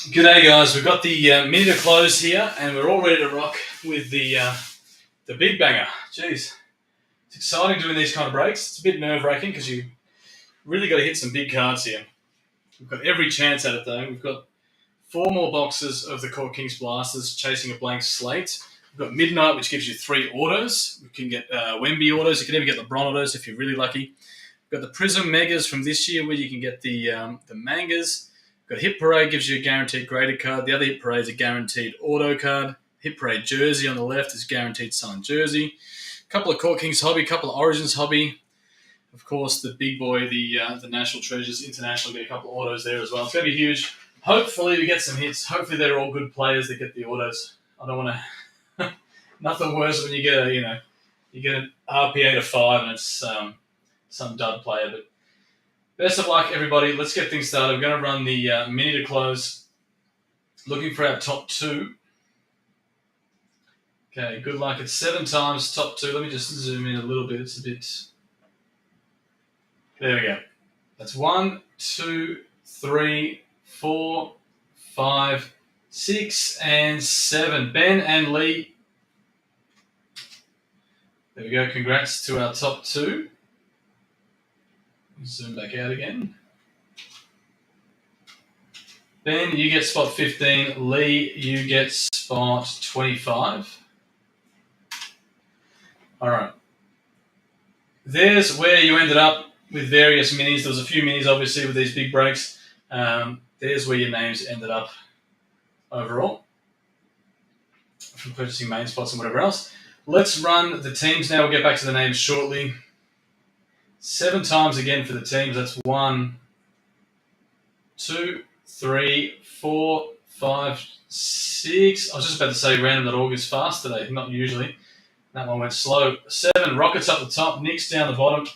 G'day guys, we've got the mini to close here and we're all ready to rock with the big banger. Jeez, it's exciting doing these kind of breaks. It's a bit nerve-wracking because you really got to hit some big cards here. We've got every chance at it though. We've got 4 more boxes of the Court Kings Blasters chasing a blank slate. We've got Midnight, which gives you 3 autos. You can get Wemby autos. You can even get LeBron autos if you're really lucky. We've got the Prism Megas from this year where you can get the mangas. Got Hit Parade, gives you a guaranteed graded card. The other Hit Parade is a guaranteed auto card. Hit Parade jersey on the left is guaranteed signed jersey. A couple of Court Kings hobby, a couple of Origins hobby. Of course, the big boy, the National Treasures International, get a couple of autos there as well. It's going to be huge. Hopefully we get some hits. Hopefully they're all good players that get the autos. I don't want to... Nothing worse when you get an RPA to 5 and it's some dud player, but best of luck, everybody. Let's get things started. We're going to run the mini to close. Looking for our top 2. Okay, good luck. It's 7 times top 2. Let me just zoom in a little bit. It's a bit... There we go. That's 1, 2, 3, 4, 5, 6, and 7. Ben and Lee. There we go. Congrats to our top 2. Zoom back out again. Ben, you get spot 15. Lee, you get spot 25. All right. There's where you ended up with various minis. There was a few minis, obviously, with these big breaks. There's where your names ended up overall from purchasing main spots and whatever else. Let's run the teams now. We'll get back to the names shortly. 7 times again for the teams. That's 1, 2, 3, 4, 5, 6. I was just about to say random .org is fast today. Not usually. That one went slow. 7. Rockets up the top. Knicks down the bottom.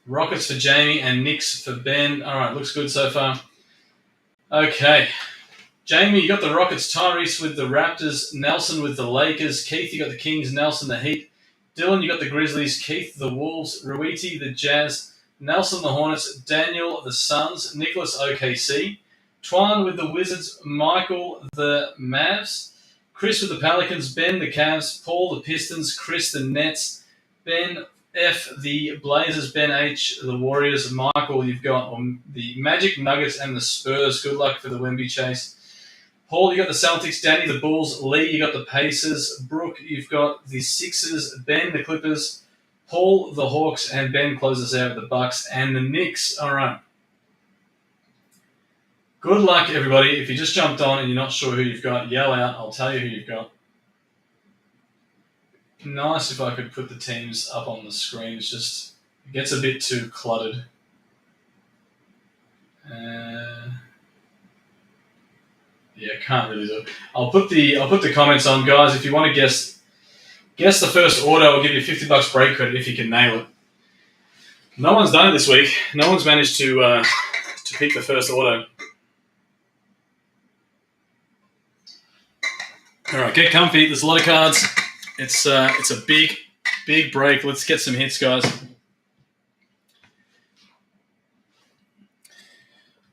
Rockets for Jamie and Knicks for Ben. All right, looks good so far. Okay. Jamie, you got the Rockets. Tyrese with the Raptors. Nelson with the Lakers. Keith, you got the Kings. Nelson, the Heat. Dylan, you got the Grizzlies. Keith, the Wolves. Ruiti, the Jazz. Nelson, the Hornets. Daniel, the Suns. Nicholas, OKC. Twan with the Wizards. Michael, the Mavs. Chris with the Pelicans. Ben, the Cavs. Paul, the Pistons. Chris, the Nets. Ben F, the Blazers. Ben H, the Warriors. Michael, you've got the Magic, Nuggets, and the Spurs. Good luck for the Wemby chase. Paul, you got the Celtics. Danny, the Bulls. Lee, you got the Pacers. Brooke, you've got the Sixers. Ben, the Clippers. Paul, the Hawks. And Ben closes out with the Bucks and the Knicks. All right. Good luck, everybody. If you just jumped on and you're not sure who you've got, yell out. I'll tell you who you've got. Nice if I could put the teams up on the screen. It's just, it gets a bit too cluttered. Yeah, can't really do it. I'll put the comments on, guys. If you want to guess the first order, I'll give you $50 break credit if you can nail it. No one's done it this week. No one's managed to pick the first order. All right, get comfy. There's a lot of cards. It's a big break. Let's get some hits, guys.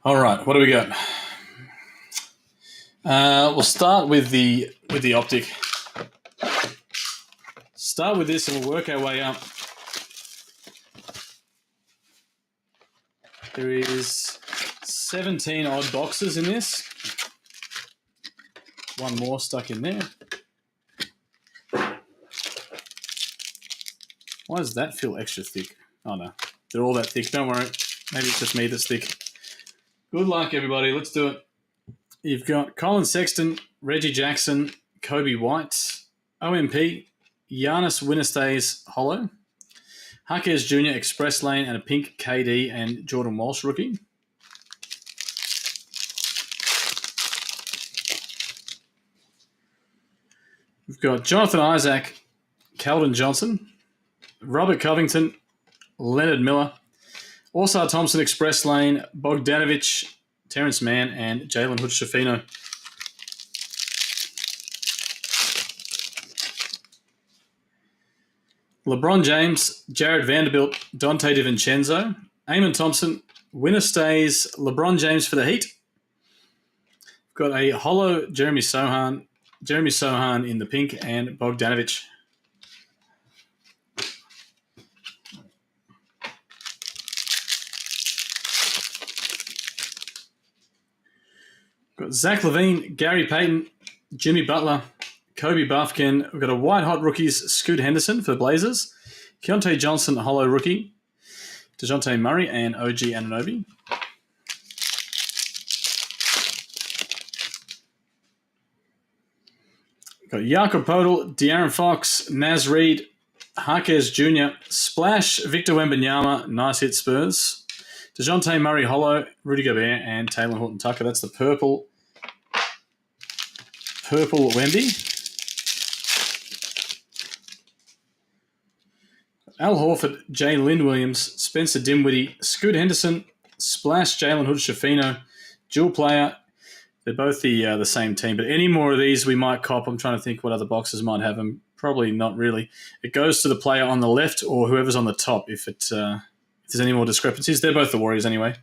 All right, what do we got? We'll start with the optic. Start with this and we'll work our way up. There is 17 odd boxes in this. One more stuck in there. Why does that feel extra thick? Oh no, they're all that thick. Don't worry. Maybe it's just me that's thick. Good luck, everybody. Let's do it. You've got Colin Sexton, Reggie Jackson, Kobe White, OMP, Giannis Winterstays Hollow, Jaquez Jr. Express Lane, and a pink KD and Jordan Walsh rookie. We've got Jonathan Isaac, Calvin Johnson, Robert Covington, Leonard Miller, Orsar Thompson Express Lane, Bogdanovich, Terrence Mann, and Jalen Hood-Schifino. LeBron James, Jared Vanderbilt, Dante DiVincenzo, Eamon Thompson, Winner stays LeBron James for the Heat. We've got a holo Jeremy Sohan in the pink, and Bogdanovic. We've got Zach LaVine, Gary Payton, Jimmy Butler, Kobe Buffkin. We've got a white hot rookies, Scoot Henderson for the Blazers, Keontae Johnson, holo rookie, DeJounte Murray, and OG Anunoby. We've got Jakob Podol, De'Aaron Fox, Naz Reid, Harkes Jr., Splash, Victor Wembanyama, nice hit Spurs, DeJounte Murray, holo, Rudy Gobert, and Taylor Horton Tucker. That's the purple Wemby. Al Horford, Jalen Williams, Spencer Dinwiddie, Scoot Henderson, Splash, Jalen Hood-Schifino, dual player. They're both the same team, but any more of these we might cop. I'm trying to think what other boxes might have them. Probably not really. It goes to the player on the left or whoever's on the top if there's any more discrepancies. They're both the Warriors anyway.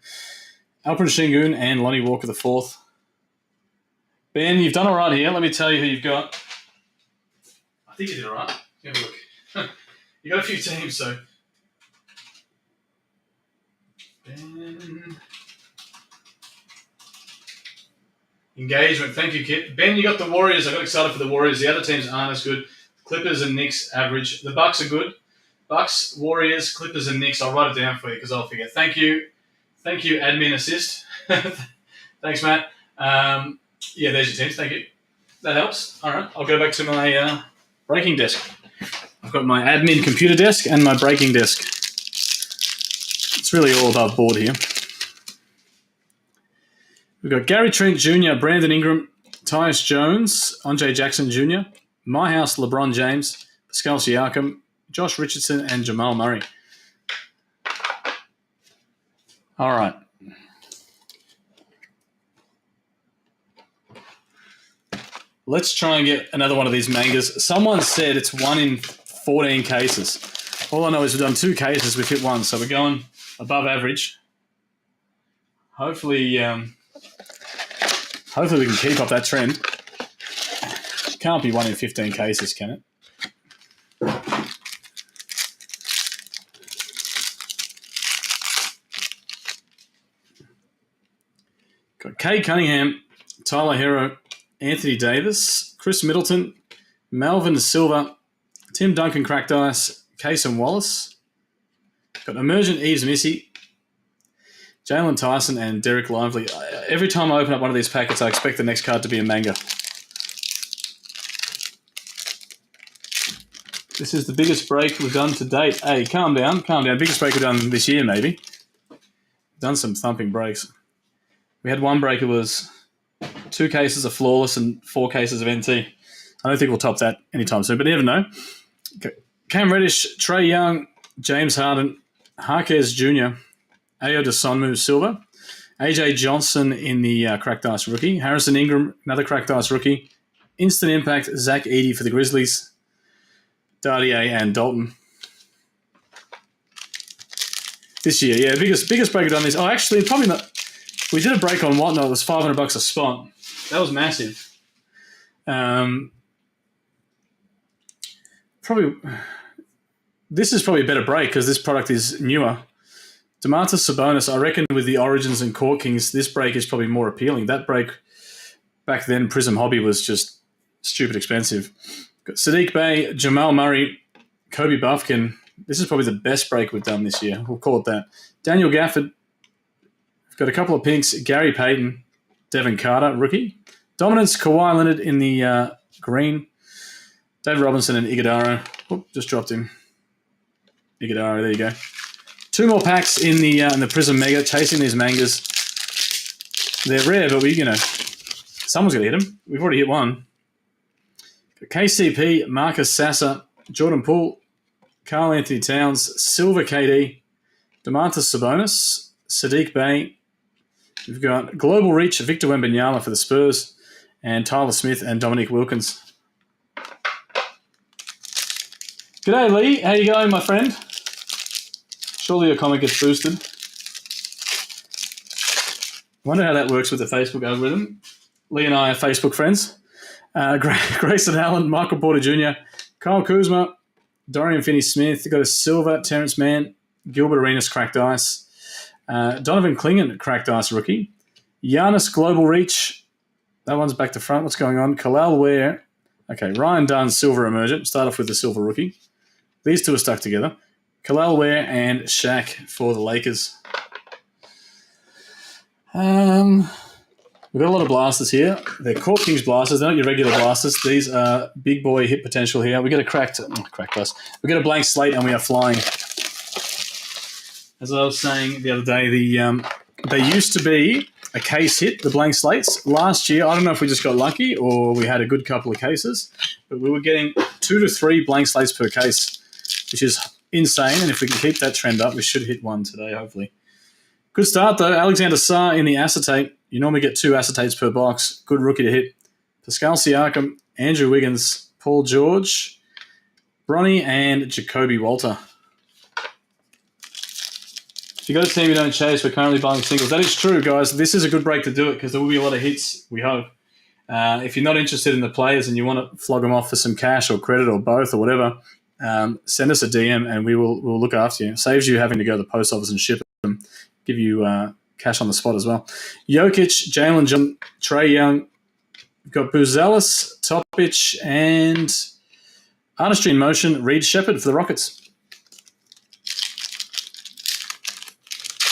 Alperen Sengun and Lonnie Walker the fourth. Ben, you've done all right here. Let me tell you who you've got. I think you did all right. Have a look. You got a few teams, so. Ben. Engagement. Thank you, Kit. Ben, you got the Warriors. I got excited for the Warriors. The other teams aren't as good. Clippers and Knicks average. The Bucks are good. Bucks, Warriors, Clippers, and Knicks. I'll write it down for you because I'll forget. Thank you, admin assist. Thanks, Matt. Yeah, there's your teams. Thank you. That helps. All right, I'll go back to my breaking desk. I've got my admin computer desk and my breaking desk. It's really all above board here. We've got Gary Trent Jr., Brandon Ingram, Tyus Jones, Andre Jackson Jr., My House LeBron James, Pascal Siakam, Josh Richardson, and Jamal Murray. All right. Let's try and get another one of these mangas. Someone said it's 1 in 14 cases. All I know is we've done 2 cases, we've hit 1, so we're going above average. Hopefully we can keep up that trend. Can't be 1 in 15 cases, can it? Got Kay Cunningham, Tyler Hero, Anthony Davis, Chris Middleton, Melvin Silva, Tim Duncan Cracked Ice, Cason Wallace. Got Emergent Eves Missy, Jalen Tyson, and Derek Lively. Every time I open up one of these packets, I expect the next card to be a manga. This is the biggest break we've done to date. Hey, calm down. Biggest break we've done this year, maybe. Done some thumping breaks. We had one break, it was 2 cases of Flawless and 4 cases of NT. I don't think we'll top that anytime soon, but you never know. Cam Reddish, Trae Young, James Harden, Harkes Jr., Ayo Dosunmu Silva, AJ Johnson in the Cracked Ice rookie, Harrison Ingram, another Cracked Ice rookie, Instant Impact, Zach Edey for the Grizzlies, Dardier and Dalton. This year, yeah, biggest break we've done this. Oh, actually, probably not. We did a break on Whatnot. It was $500 a spot. That was massive. Probably, this is probably a better break because this product is newer. Domantas Sabonis, I reckon with the Origins and Court Kings, this break is probably more appealing. That break back then, Prism Hobby, was just stupid expensive. Got Sadiq Bey, Jamal Murray, Kobe Buffkin. This is probably the best break we've done this year. We'll call it that. Daniel Gafford. We've got a couple of pinks. Gary Payton, Devin Carter, rookie. Dominance, Kawhi Leonard in the green. David Robinson and Iguodala. Oop, just dropped him. Iguodala, there you go. 2 more packs in the Prism Mega, chasing these mangas. They're rare, but someone's going to hit them. We've already hit one. KCP, Marcus Sasser, Jordan Poole, Karl Anthony Towns, Silver KD, Domantas Sabonis, Sadiq Bey. We've got Global Reach, Victor Wembanyama for the Spurs, and Tyler Smith and Dominique Wilkins. G'day, Lee. How you going, my friend? Surely your comment gets boosted. Wonder how that works with the Facebook algorithm. Lee and I are Facebook friends. Grayson Allen, Michael Porter Jr., Kyle Kuzma, Dorian Finney-Smith. Got a silver, Terrence Mann, Gilbert Arenas cracked ice. Donovan Clingan cracked ice rookie. Giannis Global Reach. That one's back to front. What's going on? Kalal Ware. Okay, Ryan Dunn, silver emergent. Start off with the silver rookie. These two are stuck together. Kalal Ware and Shaq for the Lakers. We've got a lot of blasters here. They're Court Kings blasters. They're not your regular blasters. These are big boy hit potential here. We got a cracked blast. We got a blank slate and we are flying. As I was saying the other day, they used to be a case hit, the blank slates. Last year, I don't know if we just got lucky or we had a good couple of cases, but we were getting 2 to 3 blank slates per case, which is insane. And if we can keep that trend up, we should hit one today, hopefully. Good start, though. Alexander Sarr in the acetate. You normally get 2 acetates per box. Good rookie to hit. Pascal Siakam, Andrew Wiggins, Paul George, Bronny, and Jacoby Walter. If you got a team you don't chase, we're currently buying singles. That is true, guys. This is a good break to do it because there will be a lot of hits, we hope. If you're not interested in the players and you want to flog them off for some cash or credit or both or whatever, send us a DM and we'll look after you. It saves you having to go to the post office and ship them. Give you cash on the spot as well. Jokic, Jalen Johnson, Trae Young. We've got Buzelis, Topic, and Artistry in Motion, Reed Shepherd for the Rockets.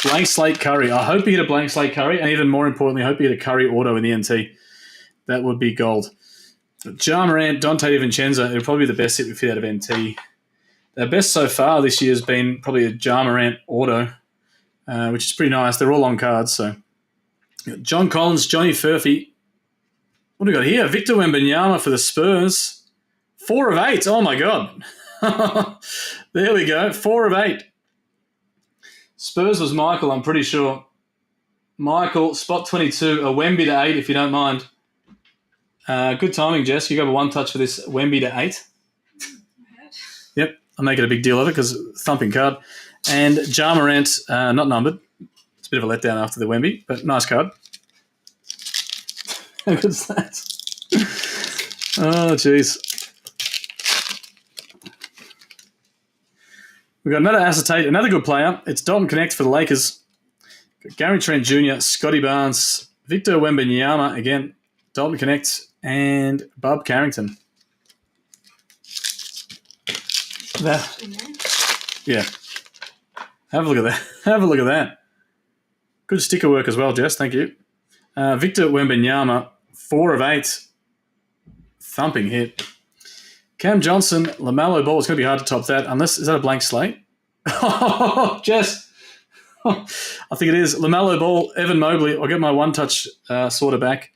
Blank slate Curry. I hope you hit a blank slate Curry, and even more importantly, I hope you hit a Curry auto in the NT. That would be gold. Ja Morant, Dante DiVincenzo, it'll probably be the best hit we've hit out of NT. Their best so far this year has been probably a Ja Morant auto, which is pretty nice. They're all on cards. So, John Collins, Johnny Furphy. What do we got here? Victor Wembanyama for the Spurs. 4 of 8. Oh, my God. There we go. 4 of 8. Spurs was Michael, I'm pretty sure. Michael, spot 22, a Wemby to 8, if you don't mind. Good timing, Jess. You got a one-touch for this Wemby to 8. Yep, I'm making a big deal of it because thumping card. And Ja Morant, not numbered. It's a bit of a letdown after the Wemby, but nice card. How good's that? Oh, jeez. We've got another acetate, another good player. It's Dalton Connect for the Lakers. Got Gary Trent Jr., Scotty Barnes, Victor Wembanyama, again, Dalton Connect, and Bob Carrington. Yeah. Have a look at that. Have a look at that. Good sticker work as well, Jess. Thank you. Victor Wembanyama, 4 of 8. Thumping hit. Cam Johnson, LaMelo Ball. It's going to be hard to top that. Is that a blank slate? Oh, Jess. I think it is. LaMelo Ball, Evan Mobley. I'll get my one-touch sort of back.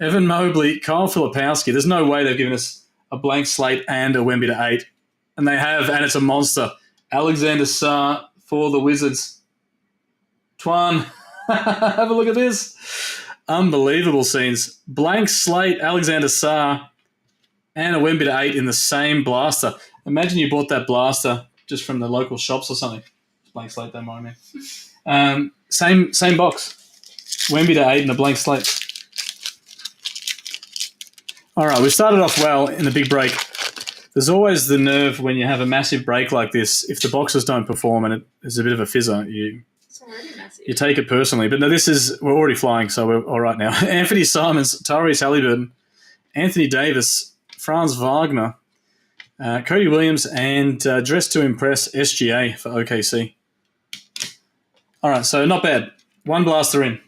Evan Mobley, Kyle Filipowski. There's no way they've given us a blank slate and a Wemby to 8. And they have, and it's a monster. Alexander Sarr for the Wizards. Twan, have a look at this. Unbelievable scenes. Blank slate, Alexander Sarr, and a Wemby to 8 in the same blaster. Imagine you bought that blaster just from the local shops or something. Blank slate, don't mind me. Same box. Wemby to 8 and a blank slate. All right, we started off well in the big break. There's always the nerve when you have a massive break like this. If the boxes don't perform and it's a bit of a fizzer, you take it personally. But no, we're already flying, so we're all right now. Anthony Simons, Tyrese Halliburton, Anthony Davis, Franz Wagner, Cody Williams, and Dress to Impress SGA for OKC. All right, so not bad. One blaster in.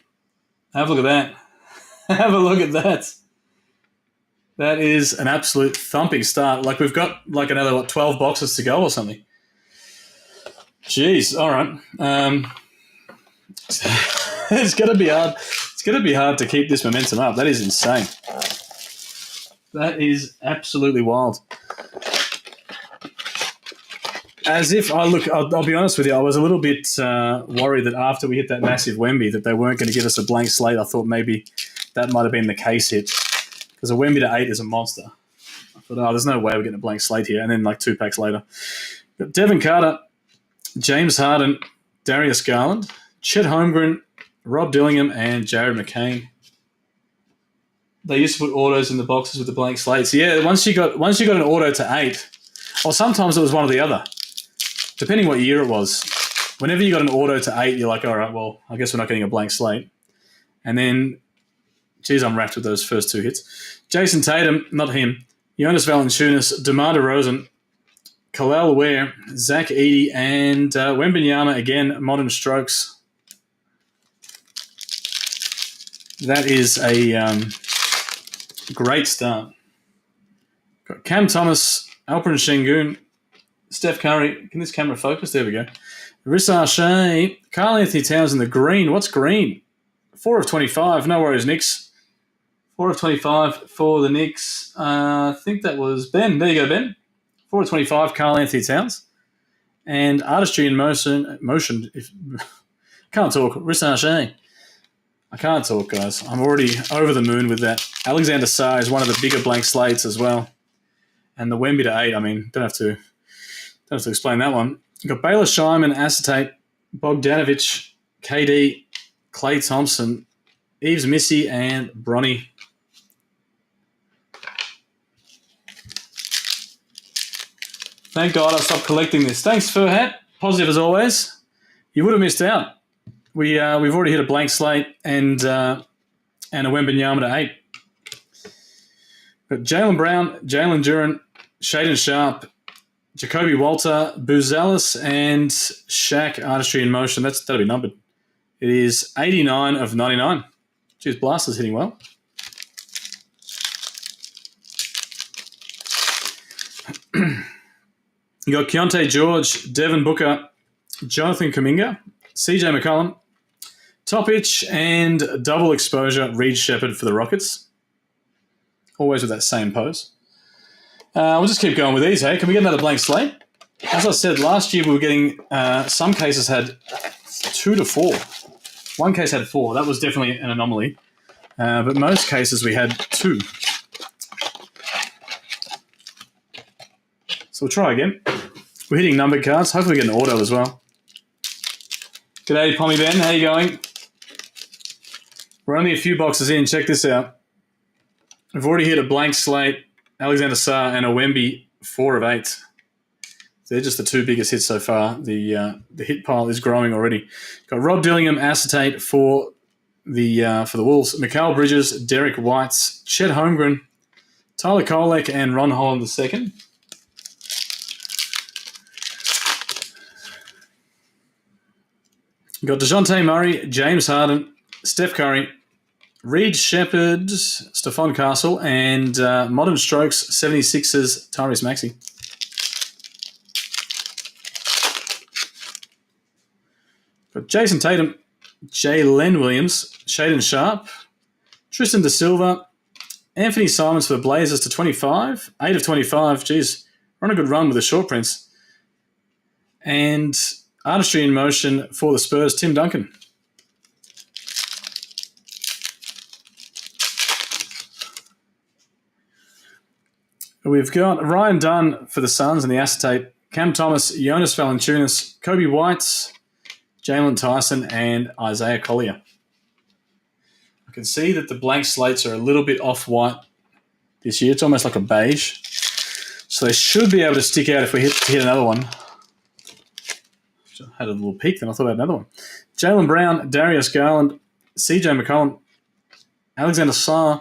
Have a look at that. Have a look at that. That is an absolute thumping start. Like we've got like another 12 boxes to go or something. Jeez, all right. It's going to be hard. It's going to be hard to keep this momentum up. That is insane. That is absolutely wild. As if I'll be honest with you, I was a little bit worried that after we hit that massive Wemby that they weren't going to give us a blank slate. I thought maybe that might have been the case hit. Because a Wemby to 8 is a monster. I thought, there's no way we're getting a blank slate here. And then like 2 packs later. Got Devin Carter, James Harden, Darius Garland, Chet Holmgren, Rob Dillingham, and Jared McCain. They used to put autos in the boxes with the blank slates. Yeah, once you got an auto to 8, or sometimes it was one or the other, depending what year it was. Whenever you got an auto to 8, you're like, all right, well, I guess we're not getting a blank slate. And then, geez, I'm wrapped with those first 2 hits. Jason Tatum, not him. Jonas Valanciunas, DeMar DeRozan, Kalal Ware, Zach Edey, and Wembanyama, again, Modern Strokes. That is a great start. Got Cam Thomas, Alperen Sengun, Steph Curry. Can this camera focus? There we go. Rissa Shea, Karl Anthony Towns in the green. What's green? 4 of 25. No worries, Knicks. 4 of 25 for the Knicks. I think that was Ben. There you go, Ben. 4 of 25, Karl Anthony Towns. And Artistry in Motion. Can't talk. Rissa Shea. I can't talk, guys. I'm already over the moon with that. Alexander Sarr is one of the bigger blank slates as well. And the Wemby to 8, I mean, don't have to explain that one. You've got Baylor Scheinman, Acetate, Bogdanovic, KD, Klay Thompson, Eves Missy, and Bronny. Thank God I stopped collecting this. Thanks, Furhat. Positive as always. You would have missed out. We've already hit a blank slate and a Wembanyama to 8. But Jaylen Brown, Jalen Duren, Shaden Sharp, Jacoby Walter, Buzelis, and Shaq, Artistry in Motion. That'll be numbered. It is 89 of 99. Jeez, Blaster's hitting well. You got Keontae George, Devin Booker, Jonathan Kuminga, CJ McCollum, Topic, and double exposure, Reed Shepherd for the Rockets. Always with that same pose. We'll just keep going with these, hey? Can we get another blank slate? As I said, last year we were getting, some cases had 2 to 4. One case had 4. That was definitely an anomaly. But most cases we had 2. So we'll try again. We're hitting numbered cards. Hopefully we get an auto as well. G'day, Pommy Ben. How you going? We're only a few boxes in. Check this out. We've already hit a blank slate, Alexander Sarr, and a Wemby 4 of 8. They're just the 2 biggest hits so far. The hit pile is growing already. Got Rob Dillingham, Acetate for the Wolves. Mikal Bridges, Derek Whites, Chet Holmgren, Tyler Kolek, and Ron Holland II. Got DeJounte Murray, James Harden, Steph Curry, Reed Shepherd, Stephon Castle, and Modern Strokes 76ers, Tyrese Maxey. Got Jason Tatum, Jalen Williams, Shaden Sharp, Tristan Da Silva, Anthony Simons for the Blazers to 25, 8 of 25. Geez, we're on a good run with the short prints. And Artistry in Motion for the Spurs, Tim Duncan. We've got Ryan Dunn for the Suns and the Acetate, Cam Thomas, Jonas Valanciunas, Kobe White, Jalen Tyson, and Isaiah Collier. I can see that the blank slates are a little bit off-white this year. It's almost like a beige. So they should be able to stick out if we hit another one. I had a little peek, then I thought I had another one. Jaylen Brown, Darius Garland, CJ McCollum, Alexander Sarr,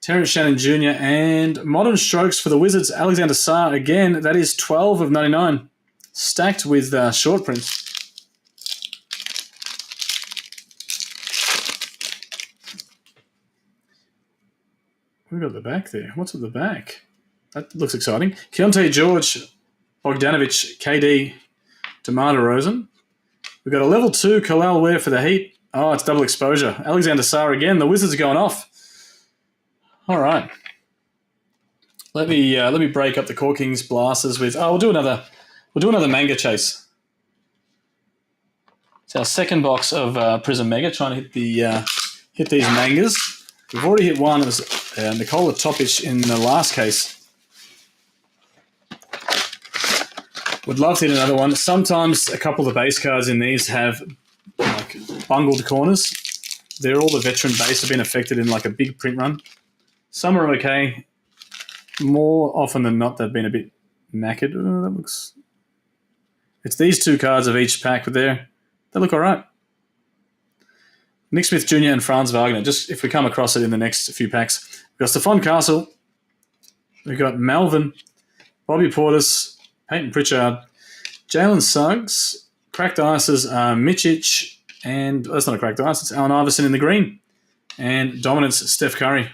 Terrence Shannon Jr., and Modern Strokes for the Wizards, Alexander Sarr. Again, that is 12 of 99, stacked with short prints. We've got the back there. What's at the back? That looks exciting. Keontae George, Bogdanovic, KD, DeMar DeRozan. We've got a level 2 Kalal Ware for the Heat. Oh, it's double exposure. Alexander Sarr again. The Wizards are going off. All right. Let me break up the Core Kings blasters with. We'll do another manga chase. It's our second box of Prism Mega. Trying to hit these mangas. We've already hit one. It was Nikola Topic in the last case. Would love to hit another one. Sometimes a couple of the base cards in these have like bungled corners. they're all the veteran base have been affected in like a big print run. Some are okay. More often than not, they've been a bit knackered. Oh, that looks. It's these 2 cards of each pack, but they look all right. Nick Smith Jr. and Franz Wagner. Just if we come across it in the next few packs, we've got Stephon Castle. We've got Melvin, Bobby Portis, Peyton Pritchard, Jalen Suggs. Cracked ices are Mitchich, and that's not a cracked ice. It's Allen Iverson in the green, and dominance Steph Curry.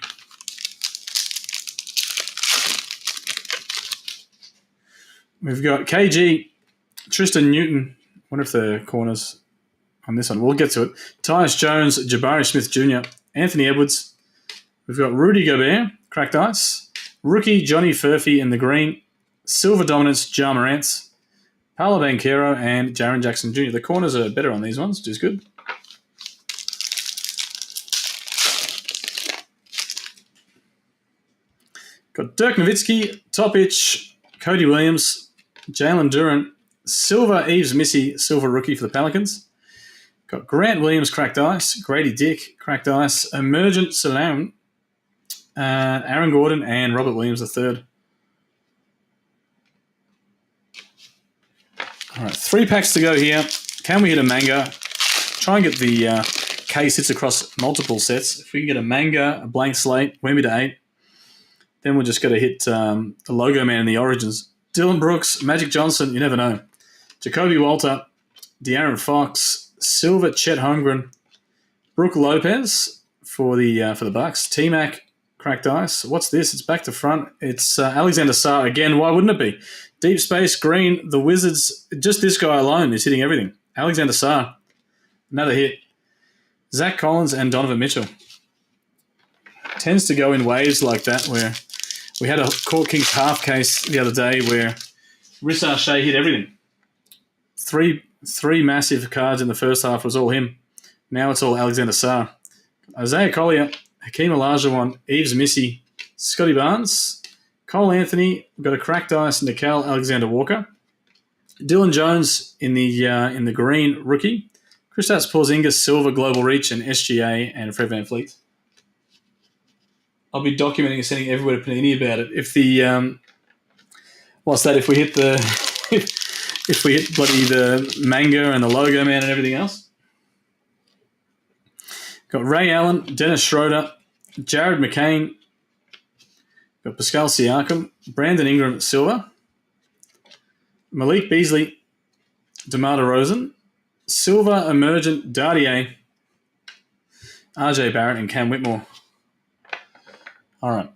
We've got KG, Tristan Newton. I wonder if the corners on this one. We'll get to it. Tyus Jones, Jabari Smith Jr., Anthony Edwards. We've got Rudy Gobert, cracked ice. Rookie Johnny Furphy in the green. Silver dominance, Ja Morant. Paolo Banchero and Jaren Jackson Jr. The corners are better on these ones, which is good. Got Dirk Nowitzki, Topic, Cody Williams, Jalen Duren, silver Eves Missy, silver rookie for the Pelicans. Got Grant Williams, cracked ice, Grady Dick, cracked ice, Emergent Salam, Aaron Gordon, and Robert Williams III. All right, 3 packs to go here. Can we hit a manga? Try and get the case hits across multiple sets. If we can get a manga, a blank slate, Wemby to 8, then we're just going to hit the logo man in the Origins. Dylan Brooks, Magic Johnson, you never know. Jacoby Walter, De'Aaron Fox, silver Chet Holmgren, Brooke Lopez for the Bucks. T-Mac, cracked ice. What's this? It's back to front. It's Alexander Sarr again. Why wouldn't it be? Deep Space, Green, the Wizards. Just this guy alone is hitting everything. Alexander Sarr, another hit. Zach Collins and Donovan Mitchell. Tends to go in waves like that where we had a Court Kings half case the other day where Rissar Shea hit everything. Three massive cards in the first half was all him. Now it's all Alexander Sarr. Isaiah Collier, Hakeem Olajuwon, Eves Missy, Scotty Barnes, Cole Anthony. We've got a cracked ice, Nickel Alexander Walker. Dylan Jones in the green rookie. Kristaps Porzingis, silver global reach, and SGA and Fred VanVleet. I'll be documenting and sending everywhere to Panini about it. If the what's that? If we hit the if we hit bloody the manga and the logo man and everything else. Got Ray Allen, Dennis Schroeder, Jared McCain. Got Pascal Siakam, Brandon Ingram, silver. Malik Beasley, DeMar DeRozan, silver emergent Dardier, RJ Barrett, and Cam Whitmore. All right.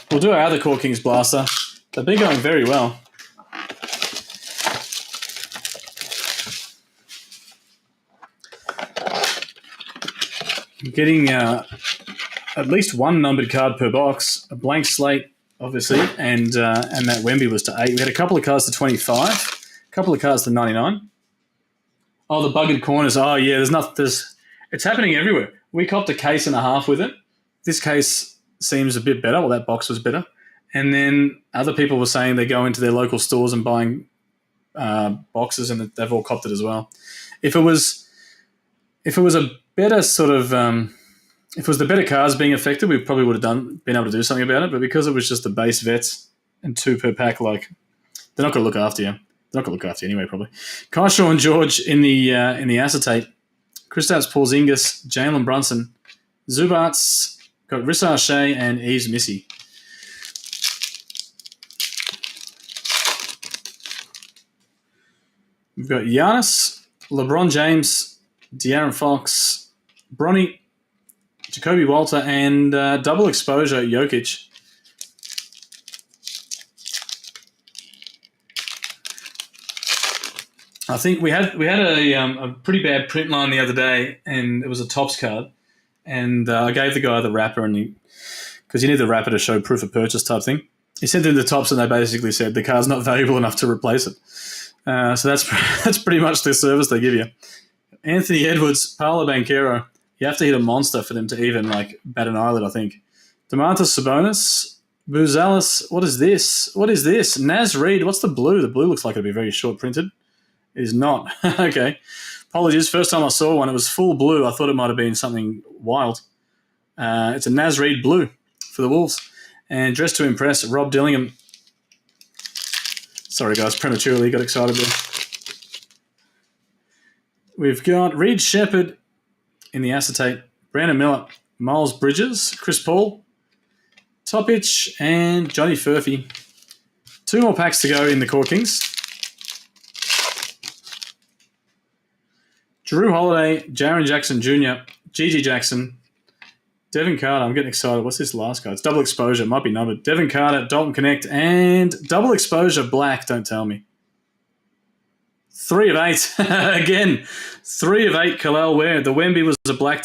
We'll do our other Court Kings Blaster. They've been going very well. I'm getting at least one numbered card per box, a blank slate, obviously, and that Wemby was to 8. We had a couple of cards to 25, a couple of cards to 99. Oh, the buggered corners. Oh, yeah, it's happening everywhere. We copped a case and a half with it. This case seems a bit better. Well, that box was better. And then other people were saying they go into their local stores and buying boxes, and they've all copped it as well. If it was a better sort of if it was the better cards being affected, we probably would have been able to do something about it. But because it was just the base vets and 2 per pack, like they're not going to look after you. They're not going to look after you anyway, probably. Kershaw and George in the acetate. Kristaps Porzingis, Jalen Brunson, Zubats, got Rissar Shea and Eves Missy. We've got Giannis, LeBron James, De'Aaron Fox, Bronny, Jacoby Walter, and double exposure Jokic. I think we had a pretty bad print line the other day, and it was a Topps card, and I gave the guy the wrapper, and because you need the wrapper to show proof of purchase type thing. He sent in the Topps, and they basically said the card's not valuable enough to replace it. So that's pretty much the service they give you. Anthony Edwards, Paolo Banchero. You have to hit a monster for them to even bat an eyelid, I think. Domantas Sabonis, Buzalis. What is this? What is this? Naz Reid. What's the blue? The blue looks like it'll be very short printed. It is not. Okay. Apologies, first time I saw one, it was full blue. I thought it might have been something wild. It's a Naz Reid blue for the Wolves. And dressed to impress, Rob Dillingham. Sorry, guys, prematurely got excited there. We've got Reed Shepherd in the acetate, Brandon Miller, Miles Bridges, Chris Paul, Topic, and Johnny Furphy. 2 more packs to go in the Core Kings. Drew Holiday, Jaren Jackson Jr., Gigi Jackson, Devin Carter. I'm getting excited. What's this last guy? It's double exposure. Might be numbered. Devin Carter, Dalton Connect, and double exposure black. Don't tell me. 3 of 8. Again, 3 of 8 Kalal Ware. The Wemby was a black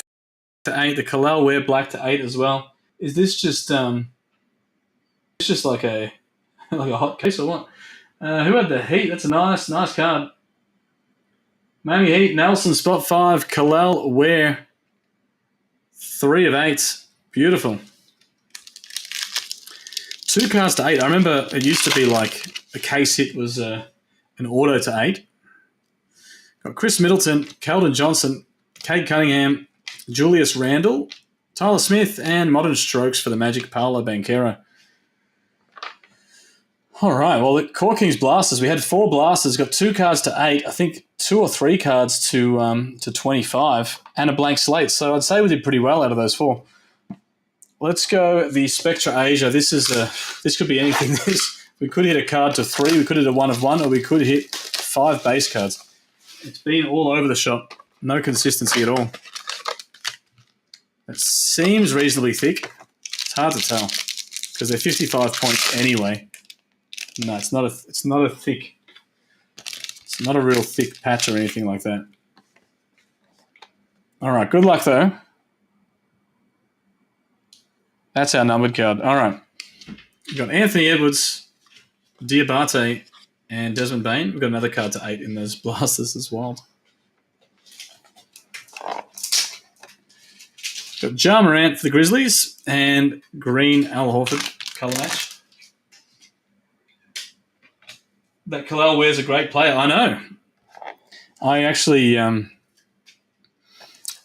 to 8. The Kalal Ware black to 8 as well. Is this just it's just like a hot case or what? Who had the Heat? That's a nice card. Miami Heat, Nelson, spot 5, Kalal Ware. 3 of 8. Beautiful. 2 cards to 8. I remember it used to be like a case hit was an auto to 8. Got Chris Middleton, Keldon Johnson, Cade Cunningham, Julius Randle, Tyler Smith, and Modern Strokes for the Magic, Paolo Banchero. All right, well, the Core Kings Blasters, we had 4 Blasters, got 2 cards to 8, I think 2 or 3 cards to 25, and a blank slate. So I'd say we did pretty well out of those 4. Let's go the Spectra Asia. This could be anything. We could hit a card to 3, we could hit a 1 of 1, or we could hit 5 base cards. It's been all over the shop. No consistency at all. It seems reasonably thick. It's hard to tell because they're 55 points anyway. No, it's not a thick. It's not a real thick patch or anything like that. All right, good luck though. That's our numbered card. All right, we've got Anthony Edwards, Diabate, and Desmond Bain. We've got another card to 8 in those Blasters as well. Got Ja Morant for the Grizzlies and green Al Horford color match. That Kalal Ware's a great player. I know. I actually hadn't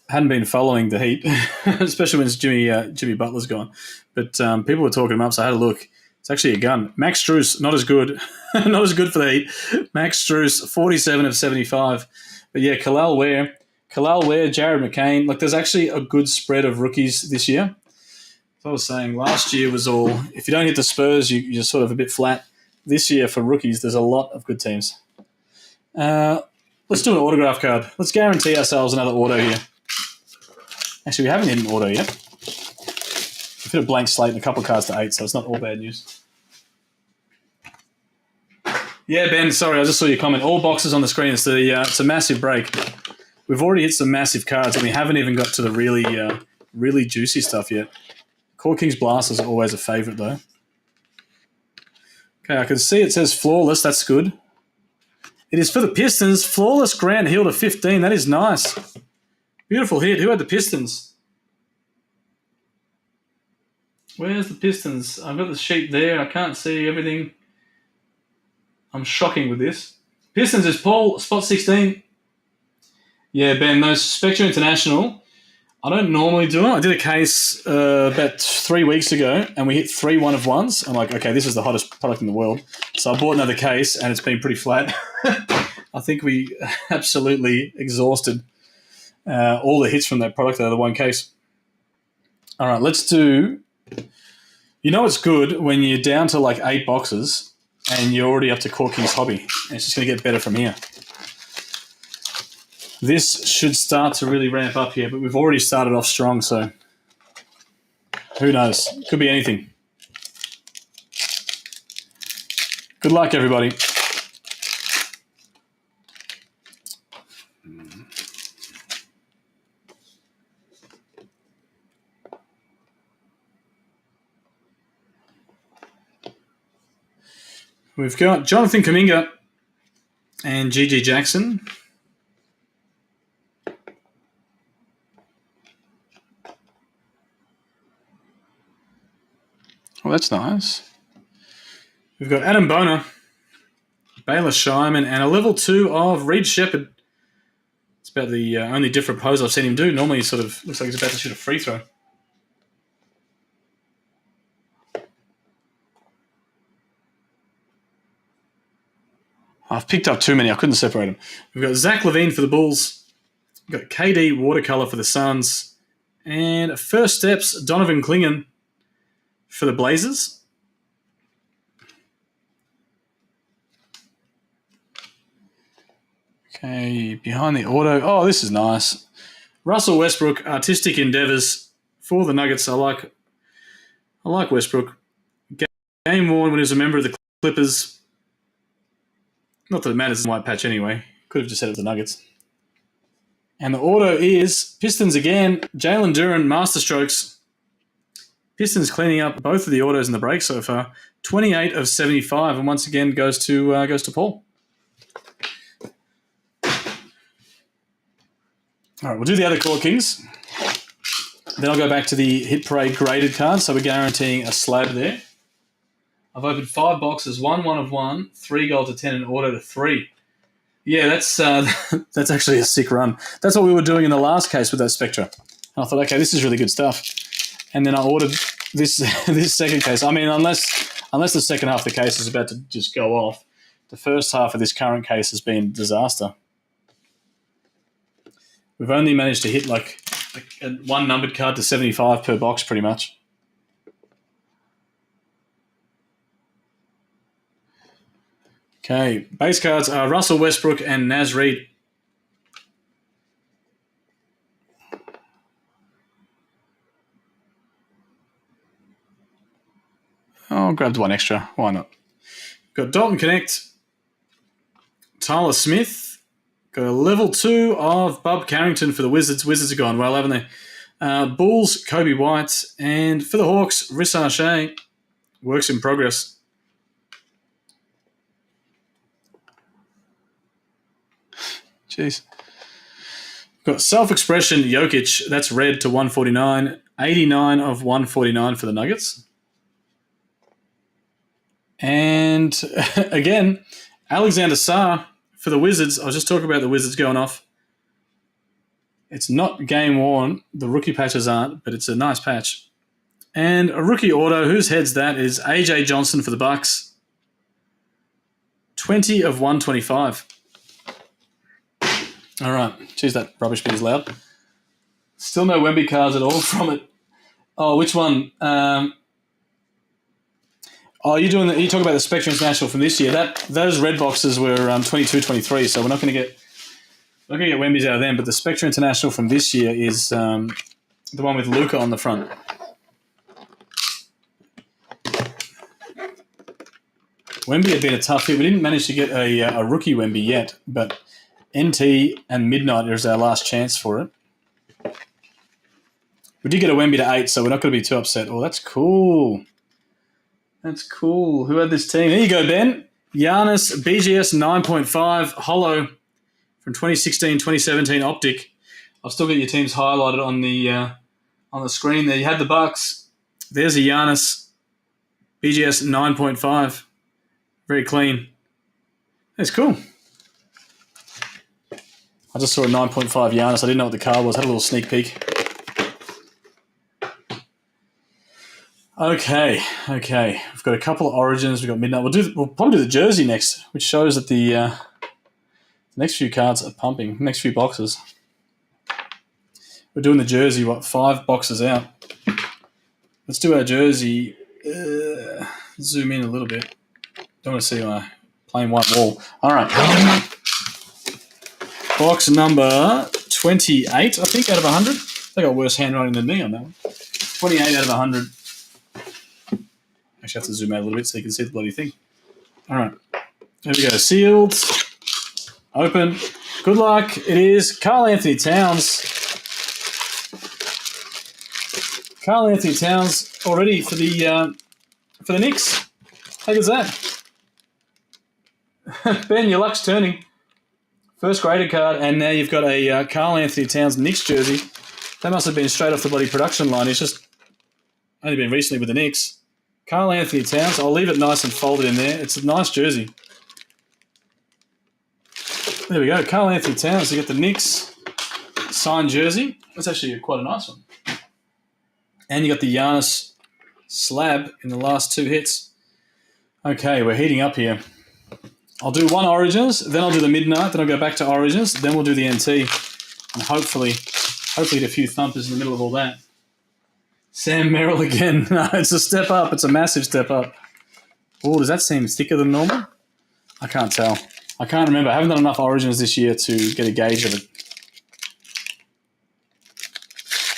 been following the Heat, especially when Jimmy Butler's gone. But people were talking him up, so I had a look. It's actually a gun. Max Strus, not as good. Not as good for the Heat. Max Strus, 47 of 75. But yeah, Kalal Ware, Jared McCain. Look, there's actually a good spread of rookies this year. As I was saying, last year was all, if you don't hit the Spurs, you're sort of a bit flat. This year for rookies, there's a lot of good teams. Let's do an autograph card. Let's guarantee ourselves another auto here. Actually, we haven't hit an auto yet. We've hit a blank slate and a couple of cards to 8, so it's not all bad news. Yeah, Ben, sorry, I just saw your comment. All boxes on the screen. It's a massive break. We've already hit some massive cards, and we haven't even got to the really juicy stuff yet. Core Kings Blasters are always a favourite, though. Okay, I can see it says flawless. That's good. It is for the Pistons. Flawless Grant Hill to 15. That is nice. Beautiful hit. Who had the Pistons? Where's the Pistons? I've got the sheet there. I can't see everything. I'm shocking with this. Pistons is Paul, spot 16. Yeah, Ben, those Spectra International, I don't normally do them. I did a case about 3 weeks ago, and we hit 3 one of ones. I'm like, okay, this is the hottest product in the world. So I bought another case, and it's been pretty flat. I think we absolutely exhausted all the hits from that product out of the one case. All right, let's do... You know it's good when you're down to like 8 boxes and you're already up to Core Kings Hobby. And it's just going to get better from here. This should start to really ramp up here, but we've already started off strong, so who knows? Could be anything. Good luck, everybody. We've got Jonathan Kuminga and Gigi Jackson. Well, that's nice. We've got Adam Boner, Baylor Scheiman, and a level 2 of Reed Shepherd. It's about the only different pose I've seen him do. Normally he sort of looks like he's about to shoot a free throw. I've picked up too many. I couldn't separate them. We've got Zach LaVine for the Bulls. We've got KD Watercolor for the Suns. And First Steps, Donovan Clingan for the Blazers. Okay, behind the auto. Oh, this is nice. Russell Westbrook, Artistic Endeavors for the Nuggets. I like Westbrook. Game worn when he was a member of the Clippers. Not that it matters in the white patch anyway. Could have just said it was the Nuggets. And the auto is Pistons again. Jalen Duren, Masterstrokes. Pistons cleaning up both of the autos in the break so far. 28 of 75, and once again goes to Paul. All right, we'll do the other Court Kings. Then I'll go back to the Hit Parade graded cards, so we're guaranteeing a slab there. I've opened 5 boxes, 1 of 1, 3 gold to 10, and auto to 3. Yeah, that's actually a sick run. That's what we were doing in the last case with that Spectra. And I thought, okay, this is really good stuff. And then I ordered this second case. I mean, unless the second half of the case is about to just go off, the first half of this current case has been disaster. We've only managed to hit like one numbered card to 75 per box pretty much. Okay, base cards are Russell Westbrook and Naz Reid. I'll grab one extra. Why not? Got Dalton Connect, Tyler Smith. Got a level 2 of Bub Carrington for the Wizards. Wizards have gone well, haven't they? Bulls, Kobe White. And for the Hawks, Rissar Shea. Works in progress. Jeez. Got Self-Expression, Jokic. That's red to 149. 89 of 149 for the Nuggets. And again, Alexander Sarr for the Wizards. I was just talking about the Wizards going off. It's not game worn. The rookie patches aren't, but it's a nice patch. And a rookie auto, whose head's that, is AJ Johnson for the Bucks. 20 of 125. All right. Geez, that rubbish bit is loud. Still no Wemby cards at all from it. Oh, which one? You talking about the Spectra International from this year? Those red boxes were 22-23, so we're not going to get Wembys out of them. But the Spectra International from this year is the one with Luka on the front. Wemby had been a tough hit. We didn't manage to get a rookie Wemby yet, but NT and Midnight is our last chance for it. We did get a Wemby to 8, so we're not going to be too upset. Oh, that's cool. That's cool. Who had this team? There you go, Ben. Giannis, BGS 9.5, Holo from 2016-2017 Optic. I've still got your teams highlighted on the screen there. You had the Bucks. There's a Giannis, BGS 9.5. Very clean. That's cool. I just saw a 9.5 Giannis. I didn't know what the card was. Had a little sneak peek. Okay. We've got a couple of Origins. We've got Midnight. We'll probably do the jersey next, which shows that the next few cards are pumping. Next few boxes. We're doing the jersey, 5 boxes out. Let's do our jersey. Zoom in a little bit. Don't want to see my plain white wall. All right. Box number 28, I think, out of 100. They got worse handwriting than me on that one. 28 out of 100. Actually, I have to zoom out a little bit so you can see the bloody thing. All right. There we go. Sealed. Open. Good luck. It is Karl Anthony Towns. Karl Anthony Towns already for the Knicks. How good's that? Ben, your luck's turning. First graded card, and now you've got a Karl Anthony Towns Knicks jersey. That must have been straight off the bloody production line. He's just only been recently with the Knicks. Karl Anthony Towns. I'll leave it nice and folded in there. It's a nice jersey. There we go. Karl Anthony Towns. You got the Knicks. signed jersey. That's actually quite a nice one. And you got the Giannis slab in the last 2 hits. Okay, we're heating up here. I'll do one Origins, then I'll do the Midnight, then I'll go back to Origins, then we'll do the NT. And hopefully get a few thumpers in the middle of all that. Sam Merrill again. No, it's a step up. It's a massive step up. Oh, does that seem thicker than normal? I can't tell. I can't remember. I haven't done enough Origins this year to get a gauge of it.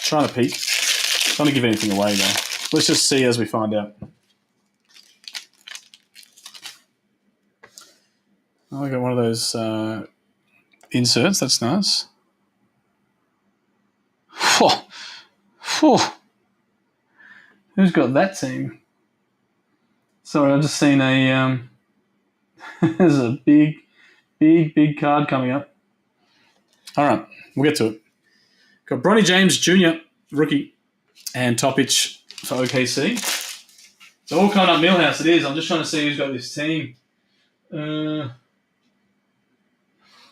Trying to peek. Trying to give anything away, though. Let's just see as we find out. Oh, I got one of those inserts. That's nice. Who's got that team? Sorry, I've just seen a... there's a big card coming up. All right, we'll get to it. Got Bronny James Jr., rookie, and Topic for OKC. It's all coming up Millhouse, it is. I'm just trying to see who's got this team. It's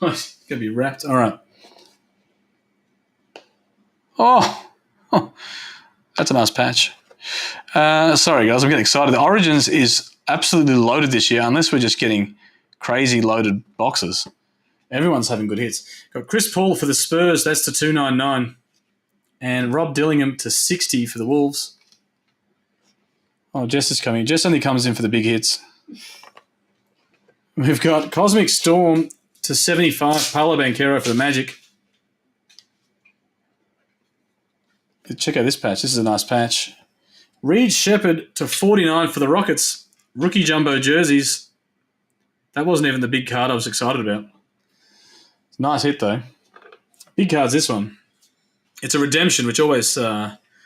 going to be wrapped. All right. Oh, that's a nice patch. Sorry, guys, I'm getting excited. The Origins is absolutely loaded this year, unless we're just getting crazy loaded boxes. Everyone's having good hits. Got Chris Paul for the Spurs. That's to 299. And Rob Dillingham to 60 for the Wolves. Oh, Jess is coming. Jess only comes in for the big hits. We've got Cosmic Storm to 75. Paolo Banchero for the Magic. Check out this patch. This is a nice patch. Reed Shepherd to 49 for the Rockets. Rookie jumbo jerseys. That wasn't even the big card I was excited about. It's a nice hit, though. Big card's this one. It's a redemption, which always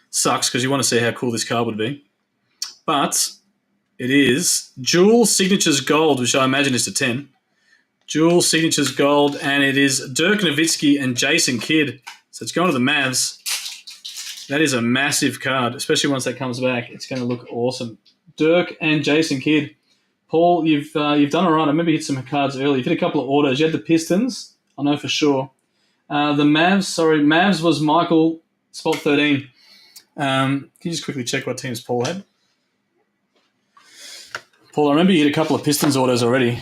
sucks because you want to see how cool this card would be. But it is Jewel Signatures Gold, which I imagine is to 10. Jewel Signatures Gold, and it is Dirk Nowitzki and Jason Kidd. So it's going to the Mavs. That is a massive card, especially once that comes back. It's going to look awesome. Dirk and Jason Kidd. Paul, you've done all right. I remember you hit some cards early. You hit a couple of autos. You had the Pistons, I know for sure. The Mavs was Michael, spot 13. Can you just quickly check what teams Paul had? Paul, I remember you hit a couple of Pistons autos already.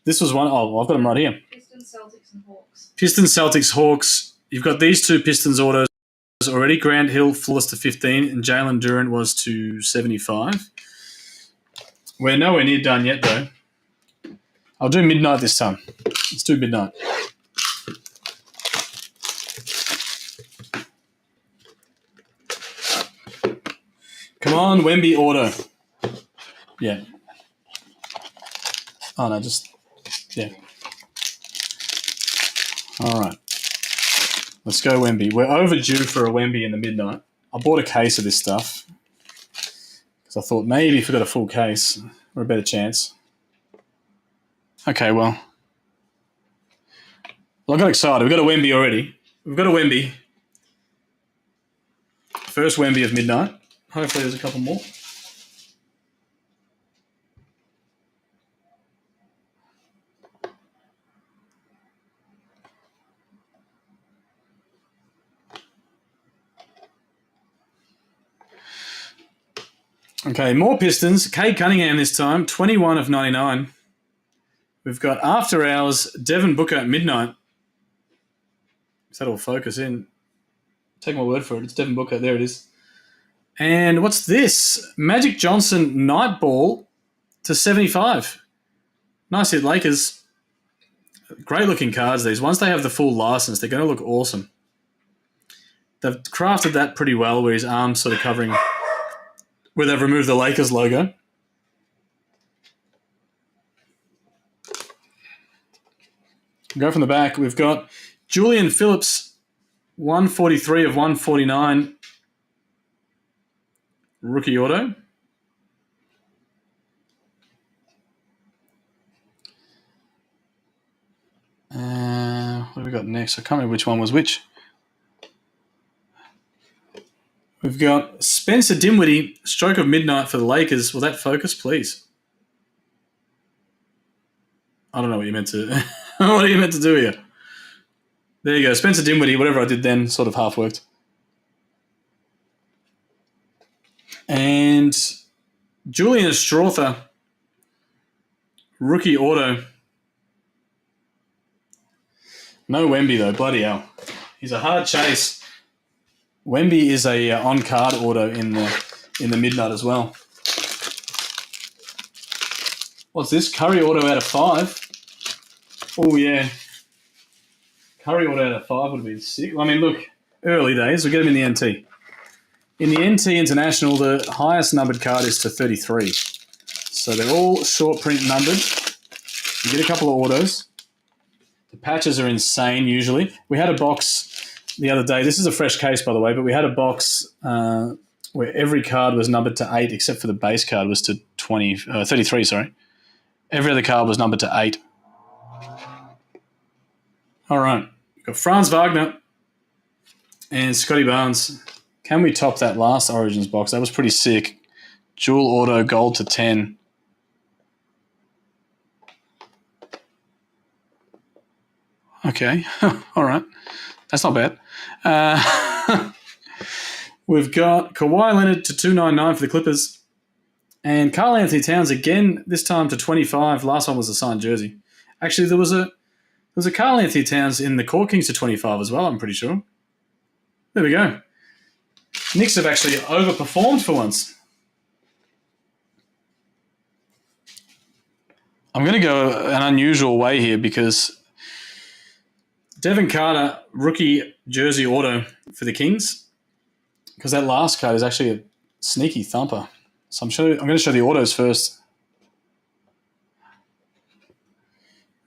This was one. Oh, I've got them right here. Pistons, Celtics, and Hawks. Pistons, Celtics, Hawks. You've got these 2 Pistons autos already. Grant Hill, flawless to 15, and Jalen Duren was to 75. We're nowhere near done yet, though. I'll do Midnight this time. Let's do Midnight. Come on, Wemby auto. Yeah. Oh, no, just... Yeah. All right. Let's go Wemby. We're overdue for a Wemby in the Midnight. I bought a case of this stuff because I thought maybe if we got a full case, we're a better chance. Okay, well, I got excited. We've got a Wemby already. We've got a Wemby. First Wemby of Midnight. Hopefully there's a couple more. Okay, more Pistons. Cade Cunningham this time, 21 of 99. We've got After Hours, Devin Booker at Midnight. That'll focus in. Take my word for it. It's Devin Booker. There it is. And what's this? Magic Johnson Nightball to 75. Nice hit, Lakers. Great looking cards, these. Once they have the full license, they're going to look awesome. They've crafted that pretty well where his arm's sort of covering... where they've removed the Lakers logo. Go from the back. We've got Julian Phillips, 143 of 149. Rookie auto. What have we got next? I can't remember which one was which. We've got Spencer Dinwiddie, Stroke of Midnight for the Lakers. Will that focus, please? I don't know what you meant to... what are you meant to do here? There you go. Spencer Dinwiddie, whatever I did then sort of half worked. And Julian Strother, rookie auto. No Wemby though, bloody hell. He's a hard chase. Wemby is a on-card auto in the midnight as well. What's this? Curry auto out of 5. Oh, yeah. Curry auto out of 5 would have been sick. I mean, look, early days. We'll get him in the NT. In the NT International, the highest numbered card is to 33. So they're all short print numbered. You get a couple of autos. The patches are insane usually. We had a box the other day. This is a fresh case, by the way, but we had a box where every card was numbered to 8 except for the base card was to 33, sorry. Every other card was numbered to 8. All right. We've got Franz Wagner and Scotty Barnes. Can we top that last Origins box? That was pretty sick. Dual auto gold to 10. Okay. All right. That's not bad. We've got Kawhi Leonard to 299 for the Clippers. And Karl Anthony Towns again, this time to 25. Last one was a signed jersey. Actually, there was a Karl Anthony Towns in the Court Kings to 25 as well, I'm pretty sure. There we go. Knicks have actually overperformed for once. I'm going to go an unusual way here because Devin Carter, rookie jersey auto for the Kings, because that last card is actually a sneaky thumper. So I'm going to show the autos first.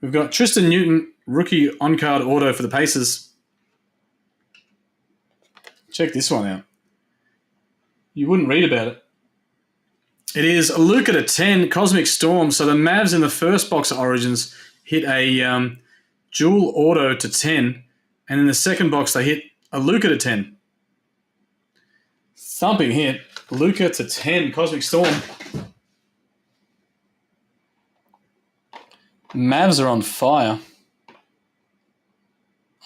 We've got Tristan Newton, rookie on-card auto for the Pacers. Check this one out. You wouldn't read about it. It is Luka to 10, Cosmic Storm. So the Mavs in the first box of Origins hit a dual auto to 10, and in the second box they hit a Luka to 10. Thumping hit. Luka to 10, Cosmic Storm. Mavs are on fire.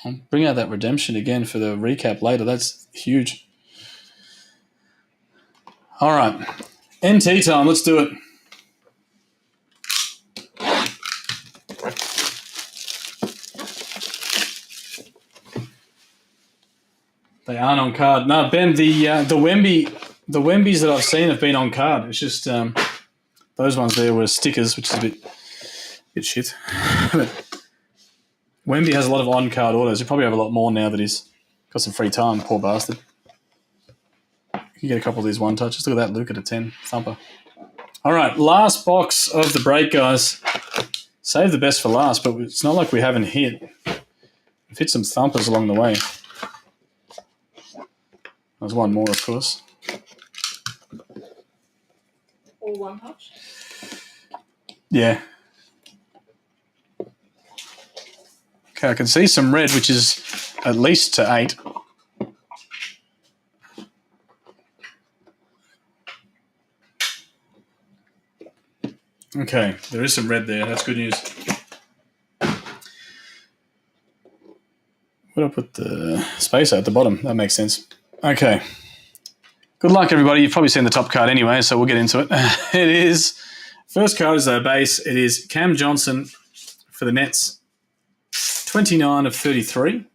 I'll bring out that redemption again for the recap later. That's huge. All right. NT time. Let's do it. They aren't on card. No, Ben, the Wembys that I've seen have been on card. It's just those ones there were stickers, which is a bit shit. But Wemby has a lot of on-card autos. He probably have a lot more now that he's got some free time, poor bastard. You can get a couple of these one touches. Look at that, Luka to 10, thumper. All right, last box of the break, guys. Save the best for last, but it's not like we haven't hit. We've hit some thumpers along the way. There's one more, of course. All one touch? Yeah. Okay, I can see some red, which is at least to 8. Okay, there is some red there. That's good news. What I put the spacer at the bottom? That makes sense. Okay. Good luck, everybody. You've probably seen the top card anyway, so we'll get into it. It is, first card is their base. It is Cam Johnson for the Nets. 29 of 33.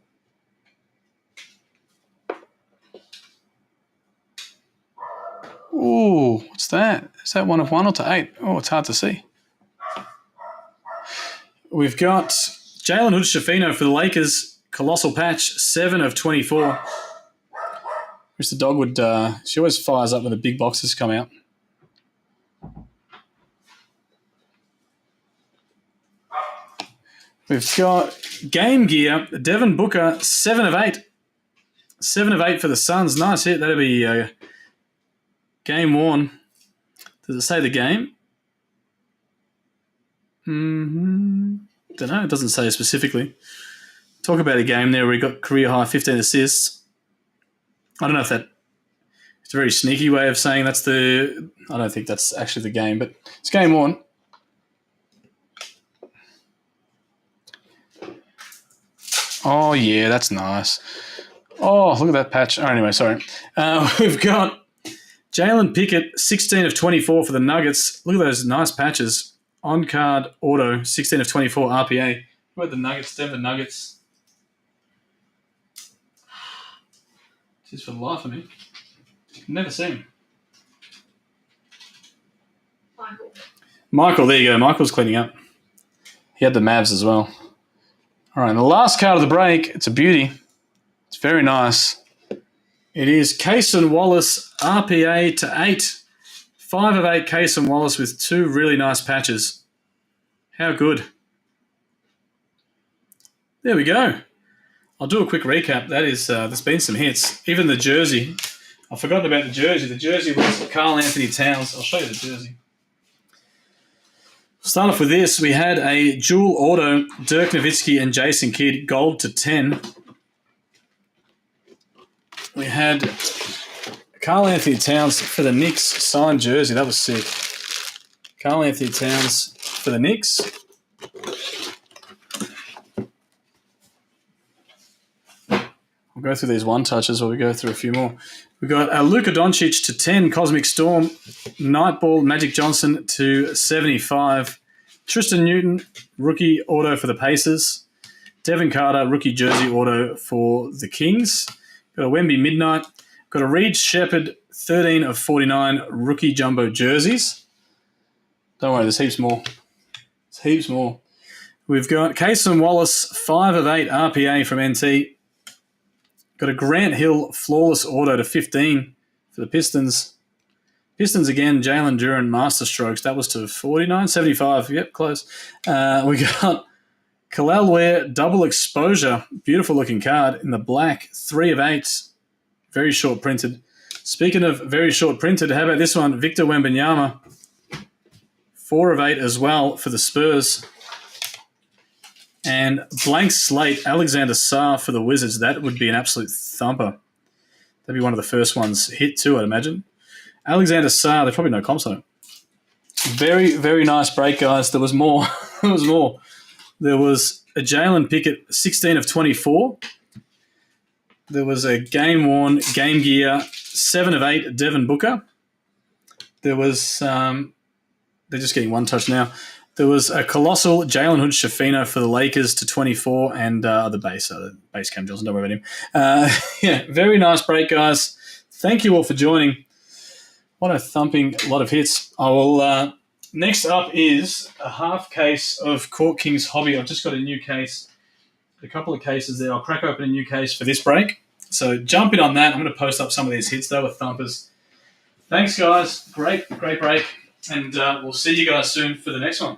Ooh, what's that? Is that 1 of 1 or to 8? Oh, it's hard to see. We've got Jalen Hood-Schifino for the Lakers. Colossal patch, 7 of 24. Wish the dog would... she always fires up when the big boxes come out. We've got Game Gear, Devin Booker, 7 of 8. 7 of 8 for the Suns. Nice hit. That'll be game worn. Does it say the game? Don't know. It doesn't say specifically. Talk about a game there where he got career high 15 assists. I don't know if that... It's a very sneaky way of saying that's the... I don't think that's actually the game, but it's game worn. Oh, yeah, that's nice. Oh, look at that patch. Oh, anyway, sorry. We've got Jalen Pickett, 16 of 24 for the Nuggets. Look at those nice patches. On-card auto, 16 of 24 RPA. What about the Nuggets? Denver Nuggets. Just for the life of me. Never seen him. Michael, there you go. Michael's cleaning up. He had the Mavs as well. All right, and the last card of the break, it's a beauty. It's very nice. It is Cason Wallace, RPA to 8. 5 of 8 Cason Wallace with 2 really nice patches. How good. There we go. I'll do a quick recap. There's been some hits. Even the jersey. I forgot about the jersey. The jersey was Karl Anthony Towns. I'll show you the jersey. Start off with this. We had a dual auto, Dirk Nowitzki and Jason Kidd, gold to 10. We had Karl Anthony Towns for the Knicks, signed jersey. That was sick. Karl Anthony Towns for the Knicks. We'll go through these one-touches while we go through a few more. We've got Luka Doncic to 10, Cosmic Storm. Nightball, Magic Johnson to 75. Tristan Newton, rookie auto for the Pacers. Devin Carter, rookie jersey auto for the Kings. Got a Wemby Midnight. Got a Reed Shepherd, 13 of 49 rookie jumbo jerseys. Don't worry, there's heaps more. There's heaps more. We've got Cason Wallace, 5 of 8 RPA from NT. Got a Grant Hill flawless auto to 15 for the Pistons. Pistons again, Jalen Duren master strokes. That was to 49, 75. Yep, close. We got Kalal Ware double exposure. Beautiful looking card in the black. 3 of 8. Very short printed. Speaking of very short printed, how about this one? Victor Wembanyama. 4 of 8 as well for the Spurs. And blank slate, Alexander Sarr for the Wizards. That would be an absolute thumper. That'd be one of the first ones hit too, I'd imagine. Alexander Sarr, there's probably no comps on it. Very, very nice break, guys. There was more. There was more. There was a Jalen Pickett, 16 of 24. There was a game-worn, Game Gear, 7 of 8, Devin Booker. There was, they're just getting one touch now. There was a colossal Jalen Hood Shafino for the Lakers to 24 and the base Cam Johnson, don't worry about him. Yeah, very nice break, guys. Thank you all for joining. What a thumping lot of hits. I will. Next up is a half case of Court Kings Hobby. I've just got a new case, a couple of cases there. I'll crack open a new case for this break. So jump in on that. I'm going to post up some of these hits. They were thumpers. Thanks, guys. Great break. And we'll see you guys soon for the next one.